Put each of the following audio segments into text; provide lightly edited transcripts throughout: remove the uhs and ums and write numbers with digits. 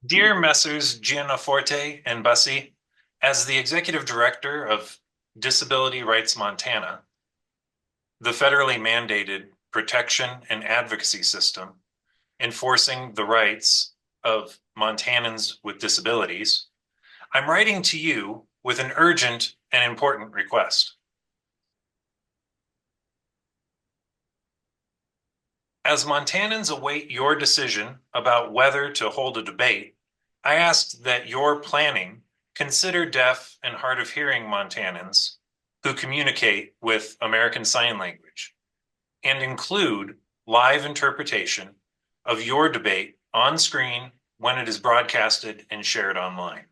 Dear Messrs. Gianforte and Busse, as the Executive Director of Disability Rights Montana, the federally mandated protection and advocacy system enforcing the rights of Montanans with disabilities, I'm writing to you with an urgent and important request. As Montanans await your decision about whether to hold a debate, I ask that your planning consider deaf and hard of hearing Montanans who communicate with American Sign Language and include live interpretation of your debate on screen when it is broadcasted and shared online.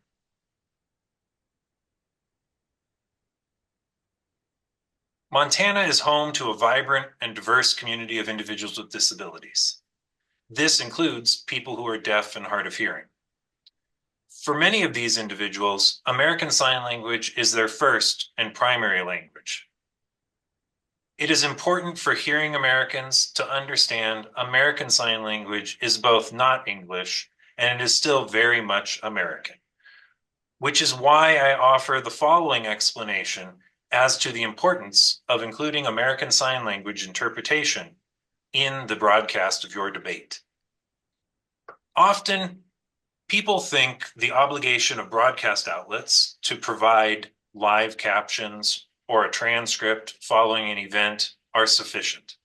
Montana is home to a vibrant and diverse community of individuals with disabilities. This includes people who are deaf and hard of hearing. For many of these individuals, American Sign Language is their first and primary language. It is important for hearing Americans to understand American Sign Language is both not English and it is still very much American, which is why I offer the following explanation as to the importance of including American Sign Language interpretation in the broadcast of your debate. Often, people think the obligation of broadcast outlets to provide live captions or a transcript following an event are sufficient.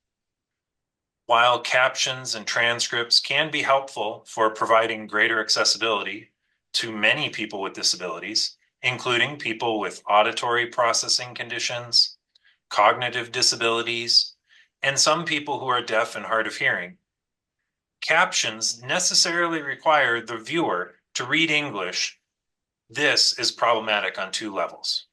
While captions and transcripts can be helpful for providing greater accessibility to many people with disabilities, including people with auditory processing conditions, cognitive disabilities, and some people who are deaf and hard of hearing, captions necessarily require the viewer to read English. This is problematic on two levels.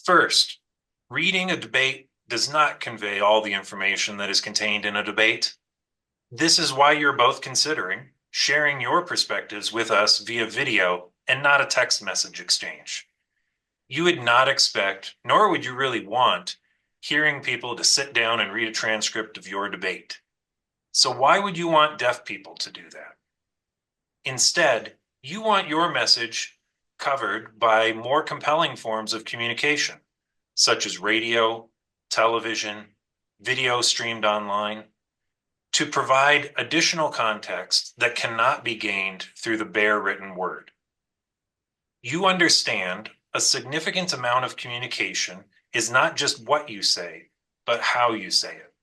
First, reading a debate does not convey all the information that is contained in a debate. This is why you're both considering sharing your perspectives with us via video and not a text message exchange. You would not expect, nor would you really want, hearing people to sit down and read a transcript of your debate. So why would you want deaf people to do that? Instead, you want your message covered by more compelling forms of communication, such as radio, television, video streamed online, to provide additional context that cannot be gained through the bare written word. You understand a significant amount of communication is not just what you say, but how you say it.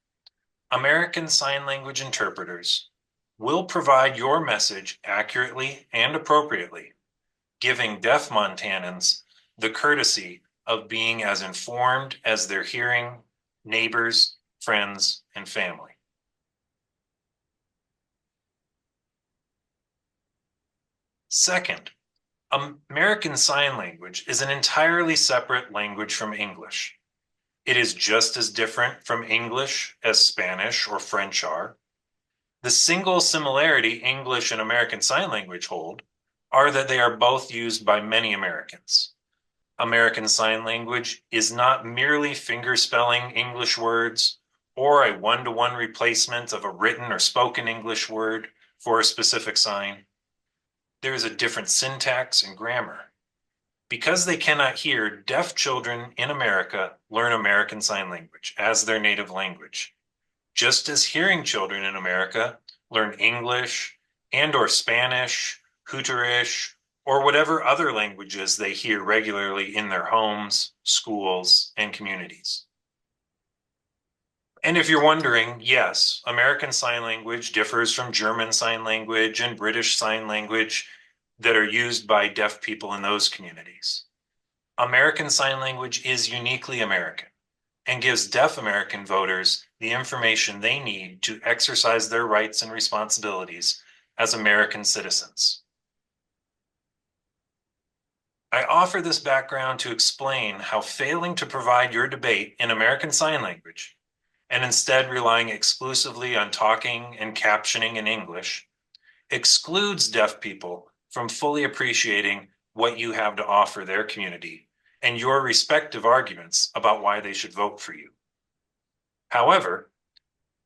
American Sign Language interpreters will provide your message accurately and appropriately, giving deaf Montanans the courtesy of being as informed as their hearing neighbors, friends, and family. Second, American Sign Language is an entirely separate language from English. It is just as different from English as Spanish or French are. The single similarity English and American Sign Language hold are that they are both used by many Americans. American Sign Language is not merely fingerspelling English words or a one-to-one replacement of a written or spoken English word for a specific sign. There is a different syntax and grammar. Because they cannot hear, deaf children in America learn American Sign Language as their native language, just as hearing children in America learn English and or Spanish, Hooterish, or whatever other languages they hear regularly in their homes, schools, and communities. And if you're wondering, yes, American Sign Language differs from German Sign Language and British Sign Language that are used by deaf people in those communities. American Sign Language is uniquely American and gives deaf American voters the information they need to exercise their rights and responsibilities as American citizens. I offer this background to explain how failing to provide your debate in American Sign Language and instead relying exclusively on talking and captioning in English excludes deaf people from fully appreciating what you have to offer their community and your respective arguments about why they should vote for you. However,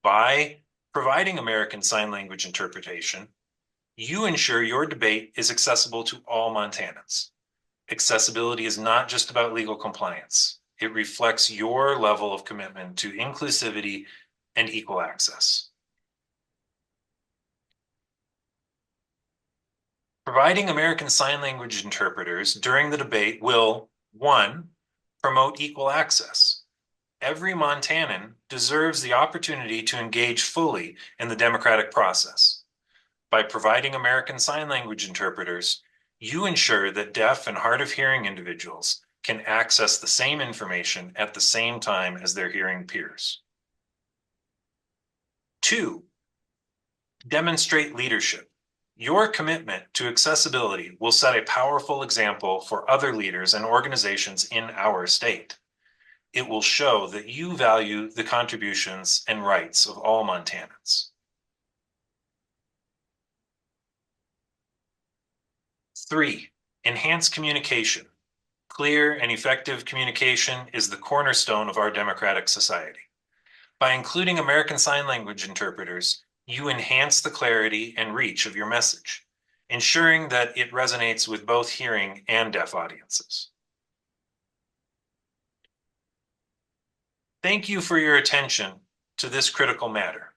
by providing American Sign Language interpretation, You ensure your debate is accessible to all Montanans. Accessibility is not just about legal compliance. It reflects your level of commitment to inclusivity and equal access. Providing American Sign Language interpreters during the debate will, 1, promote equal access. Every Montanan deserves the opportunity to engage fully in the democratic process. By providing American Sign Language interpreters, you ensure that deaf and hard of hearing individuals can access the same information at the same time as their hearing peers. 2, demonstrate leadership. Your commitment to accessibility will set a powerful example for other leaders and organizations in our state. It will show that you value the contributions and rights of all Montanans. 3, enhance communication. Clear and effective communication is the cornerstone of our democratic society. By including American Sign Language interpreters, you enhance the clarity and reach of your message, ensuring that it resonates with both hearing and deaf audiences. Thank you for your attention to this critical matter.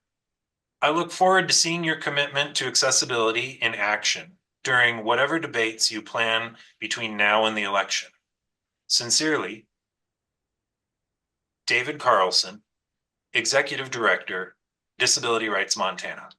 I look forward to seeing your commitment to accessibility in action during whatever debates you plan between now and the election. Sincerely, David Carlson, Executive Director, Disability Rights Montana.